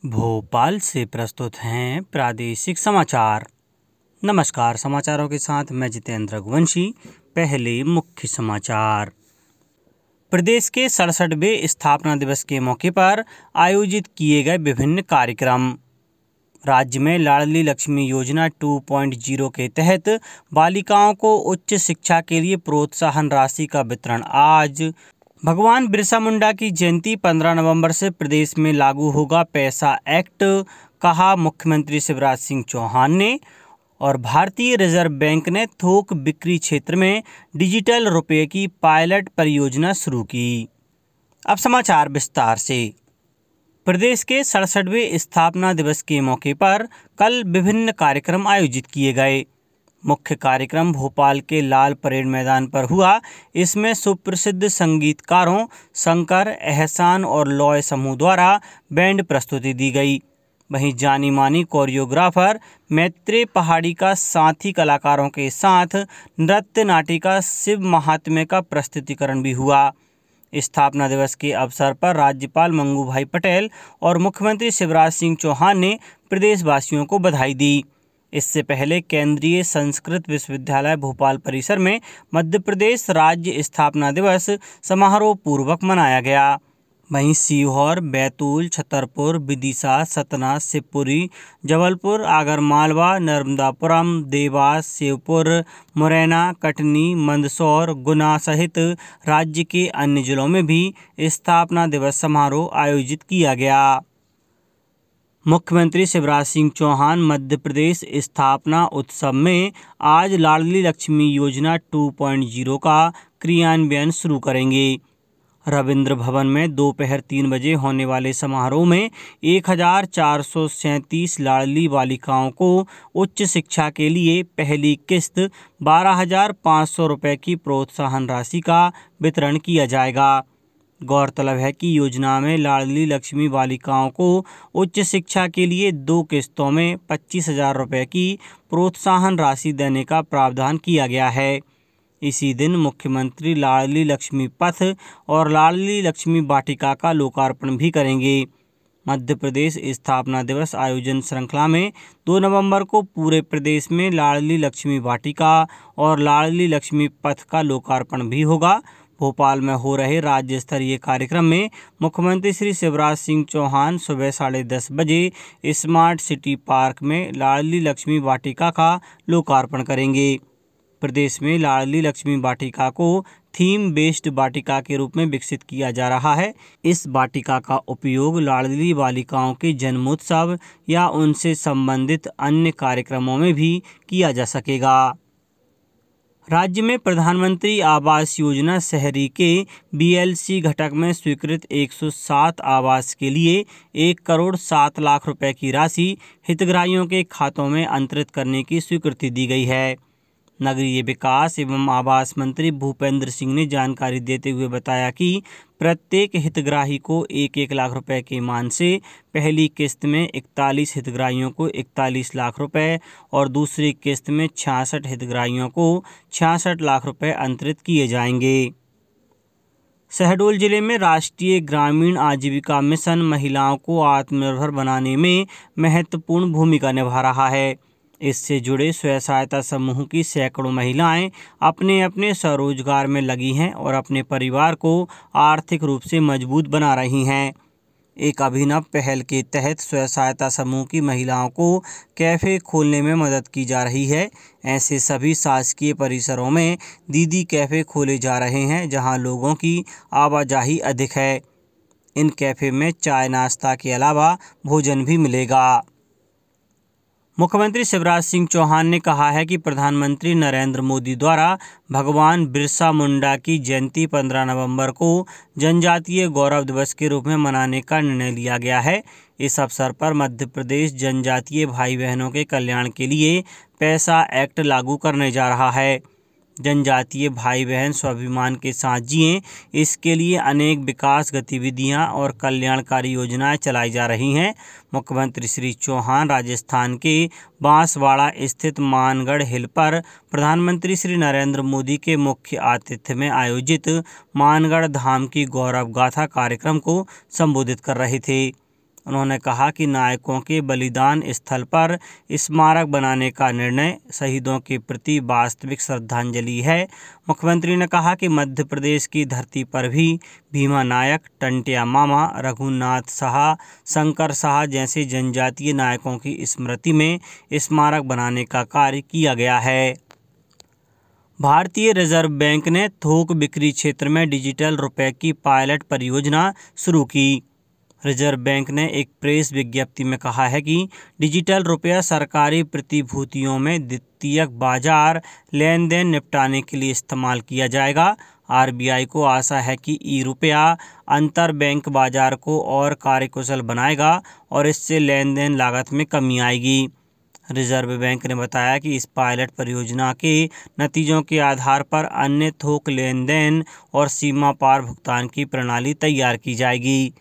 भोपाल से प्रस्तुत हैं प्रादेशिक समाचार। नमस्कार, समाचारों के साथ मैं जितेंद्र रघुवंशी। पहले मुख्य समाचार। प्रदेश के 67वें स्थापना दिवस के मौके पर आयोजित किए गए विभिन्न कार्यक्रम। राज्य में लाडली लक्ष्मी योजना 2.0 के तहत बालिकाओं को उच्च शिक्षा के लिए प्रोत्साहन राशि का वितरण आज। भगवान बिरसा मुंडा की जयंती 15 नवंबर से प्रदेश में लागू होगा पैसा एक्ट, कहा मुख्यमंत्री शिवराज सिंह चौहान ने। और भारतीय रिजर्व बैंक ने थोक बिक्री क्षेत्र में डिजिटल रुपये की पायलट परियोजना शुरू की। अब समाचार विस्तार से। प्रदेश के 67वें स्थापना दिवस के मौके पर कल विभिन्न कार्यक्रम आयोजित किए गए। मुख्य कार्यक्रम भोपाल के लाल परेड मैदान पर हुआ। इसमें सुप्रसिद्ध संगीतकारों शंकर, एहसान और लॉय समूह द्वारा बैंड प्रस्तुति दी गई। वहीं जानी मानी कोरियोग्राफर मैत्रेय पहाड़ी का साथी कलाकारों के साथ नृत्य नाटिका शिव महात्म्य का प्रस्तुतिकरण भी हुआ। स्थापना दिवस के अवसर पर राज्यपाल मंगू भाई पटेल और मुख्यमंत्री शिवराज सिंह चौहान ने प्रदेशवासियों को बधाई दी। इससे पहले केंद्रीय संस्कृत विश्वविद्यालय भोपाल परिसर में मध्य प्रदेश राज्य स्थापना दिवस समारोह पूर्वक मनाया गया। वहीं सीहोर, बैतूल, छतरपुर, विदिशा, सतना, शिवपुरी, जबलपुर, आगरमालवा, नर्मदापुरम, देवास, शिवपुर, मुरैना, कटनी, मंदसौर, गुना सहित राज्य के अन्य जिलों में भी स्थापना दिवस समारोह आयोजित किया गया। मुख्यमंत्री शिवराज सिंह चौहान मध्य प्रदेश स्थापना उत्सव में आज लाडली लक्ष्मी योजना 2.0 का क्रियान्वयन शुरू करेंगे। रविंद्र भवन में दोपहर 3 बजे होने वाले समारोह में 1437 लाडली बालिकाओं को उच्च शिक्षा के लिए पहली किस्त 12,500 रुपये की प्रोत्साहन राशि का वितरण किया जाएगा। गौरतलब है कि योजना में लाडली लक्ष्मी बालिकाओं को उच्च शिक्षा के लिए 2 किस्तों में 25,000 रुपये की प्रोत्साहन राशि देने का प्रावधान किया गया है। इसी दिन मुख्यमंत्री लाडली लक्ष्मी पथ और लाडली लक्ष्मी वाटिका का लोकार्पण भी करेंगे। मध्य प्रदेश स्थापना दिवस आयोजन श्रृंखला में 2 नवंबर को पूरे प्रदेश में लाडली लक्ष्मी वाटिका और लाडली लक्ष्मी पथ का लोकार्पण भी होगा। भोपाल में हो रहे राज्य स्तरीय कार्यक्रम में मुख्यमंत्री श्री शिवराज सिंह चौहान सुबह 10:30 बजे स्मार्ट सिटी पार्क में लाडली लक्ष्मी वाटिका का लोकार्पण करेंगे। प्रदेश में लाडली लक्ष्मी वाटिका को थीम बेस्ड वाटिका के रूप में विकसित किया जा रहा है। इस वाटिका का उपयोग लाडली बालिकाओं के जन्मोत्सव या उनसे संबंधित अन्य कार्यक्रमों में भी किया जा सकेगा। राज्य में प्रधानमंत्री आवास योजना शहरी के BLC घटक में स्वीकृत 107 आवास के लिए 1,07,00,000 रुपये की राशि हितग्राहियों के खातों में अंतरित करने की स्वीकृति दी गई है। नगरीय विकास एवं आवास मंत्री भूपेंद्र सिंह ने जानकारी देते हुए बताया कि प्रत्येक हितग्राही को 1-1 लाख रुपए के मान से पहली किस्त में 41 हितग्राहियों को 41 लाख रुपए और दूसरी किस्त में 66 हितग्राहियों को 66 लाख रुपए अंतरित किए जाएंगे। शहडोल जिले में राष्ट्रीय ग्रामीण आजीविका मिशन महिलाओं को आत्मनिर्भर बनाने में महत्वपूर्ण भूमिका निभा रहा है। इससे जुड़े स्वयं सहायता समूह की सैकड़ों महिलाएं अपने अपने स्वरोजगार में लगी हैं और अपने परिवार को आर्थिक रूप से मजबूत बना रही हैं। एक अभिनव पहल के तहत स्वयं सहायता समूह की महिलाओं को कैफ़े खोलने में मदद की जा रही है। ऐसे सभी शासकीय परिसरों में दीदी कैफ़े खोले जा रहे हैं जहां लोगों की आवाजाही अधिक है। इन कैफ़े में चाय नाश्ता के अलावा भोजन भी मिलेगा। मुख्यमंत्री शिवराज सिंह चौहान ने कहा है कि प्रधानमंत्री नरेंद्र मोदी द्वारा भगवान बिरसा मुंडा की जयंती 15 नवंबर को जनजातीय गौरव दिवस के रूप में मनाने का निर्णय लिया गया है। इस अवसर पर मध्य प्रदेश जनजातीय भाई बहनों के कल्याण के लिए पैसा एक्ट लागू करने जा रहा है। जनजातीय भाई बहन स्वाभिमान के साथ जिएं, इसके लिए अनेक विकास गतिविधियां और कल्याणकारी योजनाएं चलाई जा रही हैं। मुख्यमंत्री श्री चौहान राजस्थान के बांसवाड़ा स्थित मानगढ़ हिल पर प्रधानमंत्री श्री नरेंद्र मोदी के मुख्य आतिथ्य में आयोजित मानगढ़ धाम की गौरव गाथा कार्यक्रम को संबोधित कर रहे थे। उन्होंने कहा कि नायकों के बलिदान स्थल पर स्मारक बनाने का निर्णय शहीदों के प्रति वास्तविक श्रद्धांजलि है। मुख्यमंत्री ने कहा कि मध्य प्रदेश की धरती पर भी भीमा नायक, टंटिया मामा, रघुनाथ साहा, शंकर साहा जैसे जनजातीय नायकों की स्मृति में स्मारक बनाने का कार्य किया गया है। भारतीय रिजर्व बैंक ने थोक बिक्री क्षेत्र में डिजिटल रुपए की पायलट परियोजना शुरू की। रिजर्व बैंक ने एक प्रेस विज्ञप्ति में कहा है कि डिजिटल रुपया सरकारी प्रतिभूतियों में द्वितीयक बाजार लेन देन निपटाने के लिए इस्तेमाल किया जाएगा। आरबीआई को आशा है कि ई रुपया अंतर बैंक बाजार को और कार्यकुशल बनाएगा और इससे लेन देन लागत में कमी आएगी। रिजर्व बैंक ने बताया कि इस पायलट परियोजना के नतीजों के आधार पर अन्य थोक लेन देन और सीमा पार भुगतान की प्रणाली तैयार की जाएगी।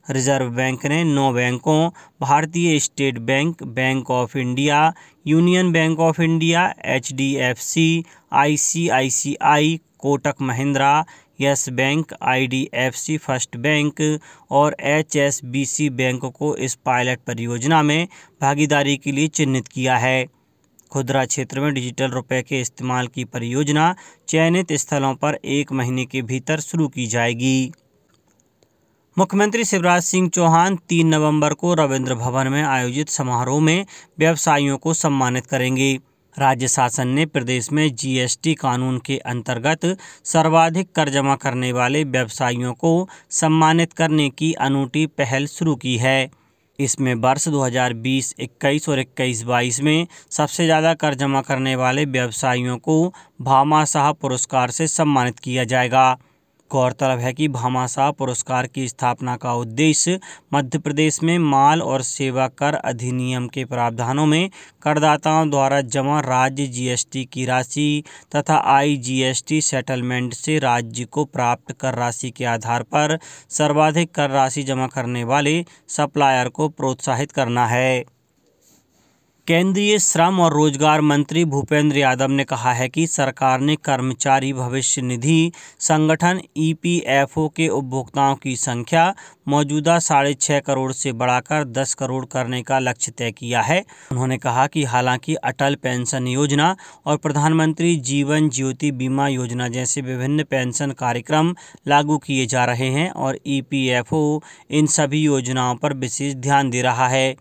रिजर्व बैंक ने 9 बैंकों भारतीय state bank, bank of India, union bank of India, HDFC, ICICI, Kotak Mahindra, yes bank, IDFC first bank और HSBC बैंक को इस पायलट परियोजना में भागीदारी के लिए चिन्हित किया है। खुदरा क्षेत्र में डिजिटल रुपए के इस्तेमाल की परियोजना चयनित स्थलों पर 1 महीने के भीतर शुरू की जाएगी। मुख्यमंत्री शिवराज सिंह चौहान 3 नवंबर को रविंद्र भवन में आयोजित समारोह में व्यवसायियों को सम्मानित करेंगे। राज्य शासन ने प्रदेश में GST कानून के अंतर्गत सर्वाधिक कर जमा करने वाले व्यवसायियों को सम्मानित करने की अनूठी पहल शुरू की है। इसमें वर्ष 2020-21 और 21-22 में सबसे ज़्यादा कर जमा करने वाले व्यवसायियों को भामाशाह पुरस्कार से सम्मानित किया जाएगा। गौरतलब है कि भामाशाह पुरस्कार की स्थापना का उद्देश्य मध्य प्रदेश में माल और सेवा कर अधिनियम के प्रावधानों में करदाताओं द्वारा जमा राज्य GST की राशि तथा IGST सेटलमेंट से राज्य को प्राप्त कर राशि के आधार पर सर्वाधिक कर राशि जमा करने वाले सप्लायर को प्रोत्साहित करना है। केंद्रीय श्रम और रोजगार मंत्री भूपेंद्र यादव ने कहा है कि सरकार ने कर्मचारी भविष्य निधि संगठन EPFO के उपभोक्ताओं की संख्या मौजूदा 6.5 करोड़ से बढ़ाकर 10 करोड़ करने का लक्ष्य तय किया है। उन्होंने कहा कि हालांकि अटल पेंशन योजना और प्रधानमंत्री जीवन ज्योति बीमा योजना जैसे विभिन्न पेंशन कार्यक्रम लागू किए जा रहे हैं और EPFO इन सभी योजनाओं पर विशेष ध्यान दे रहा है।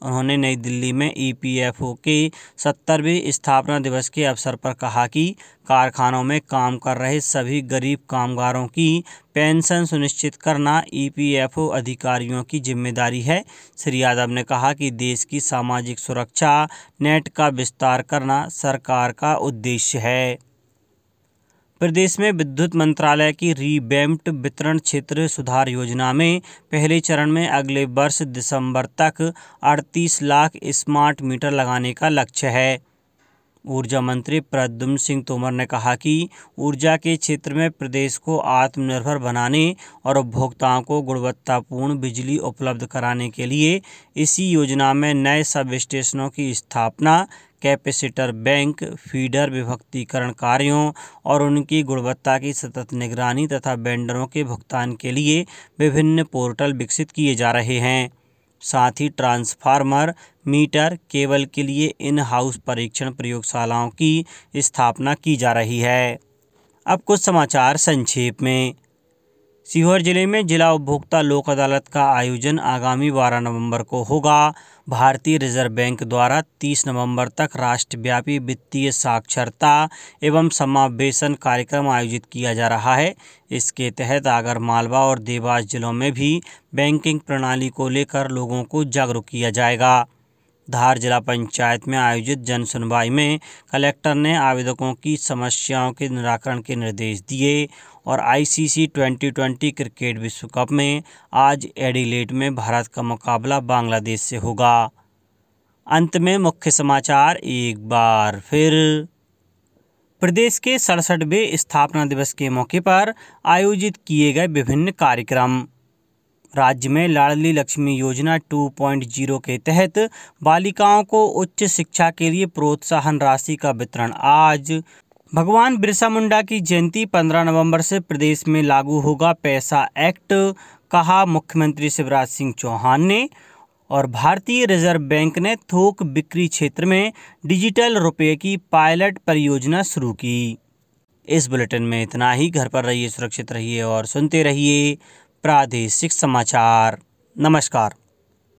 उन्होंने नई दिल्ली में EPFO के 70वें स्थापना दिवस के अवसर पर कहा कि कारखानों में काम कर रहे सभी गरीब कामगारों की पेंशन सुनिश्चित करना EPFO अधिकारियों की जिम्मेदारी है। श्री यादव ने कहा कि देश की सामाजिक सुरक्षा नेट का विस्तार करना सरकार का उद्देश्य है। प्रदेश में विद्युत मंत्रालय की रीवैम्प्ड वितरण क्षेत्र सुधार योजना में पहले चरण में अगले वर्ष दिसंबर तक 38 लाख स्मार्ट मीटर लगाने का लक्ष्य है। ऊर्जा मंत्री प्रद्युम्न सिंह तोमर ने कहा कि ऊर्जा के क्षेत्र में प्रदेश को आत्मनिर्भर बनाने और उपभोक्ताओं को गुणवत्तापूर्ण बिजली उपलब्ध कराने के लिए इसी योजना में नए सब स्टेशनों की स्थापना, कैपेसिटर बैंक, फीडर विभक्तीकरण कार्यों और उनकी गुणवत्ता की सतत निगरानी तथा वेंडरों के भुगतान के लिए विभिन्न पोर्टल विकसित किए जा रहे हैं। साथ ही ट्रांसफार्मर, मीटर, केबल के लिए इन हाउस परीक्षण प्रयोगशालाओं की स्थापना की जा रही है। अब कुछ समाचार संक्षेप में। सीहोर जिले में जिला उपभोक्ता लोक अदालत का आयोजन आगामी 12 नवंबर को होगा। भारतीय रिजर्व बैंक द्वारा 30 नवंबर तक राष्ट्रव्यापी वित्तीय साक्षरता एवं समावेशन कार्यक्रम आयोजित किया जा रहा है। इसके तहत आगरमालवा और देवास जिलों में भी बैंकिंग प्रणाली को लेकर लोगों को जागरूक किया जाएगा। धार जिला पंचायत में आयोजित जन सुनवाई में कलेक्टर ने आवेदकों की समस्याओं के निराकरण के निर्देश दिए और ICC 2020 क्रिकेट विश्व कप में आज एडिलेड में भारत का मुकाबला बांग्लादेश से होगा। अंत में मुख्य समाचार एक बार फिर। प्रदेश के 67वें स्थापना दिवस के मौके पर आयोजित किए गए विभिन्न कार्यक्रम। राज्य में लाडली लक्ष्मी योजना 2.0 के तहत बालिकाओं को उच्च शिक्षा के लिए प्रोत्साहन राशि का वितरण आज। भगवान बिरसा मुंडा की जयंती 15 नवंबर से प्रदेश में लागू होगा पैसा एक्ट। कहा मुख्यमंत्री शिवराज सिंह चौहान ने। और भारतीय रिजर्व बैंक ने थोक बिक्री क्षेत्र में डिजिटल रुपये की पायलट परियोजना शुरू की। इस बुलेटिन में इतना ही। घर पर रहिए, सुरक्षित रहिए और सुनते रहिए प्रादेशिक समाचार। नमस्कार।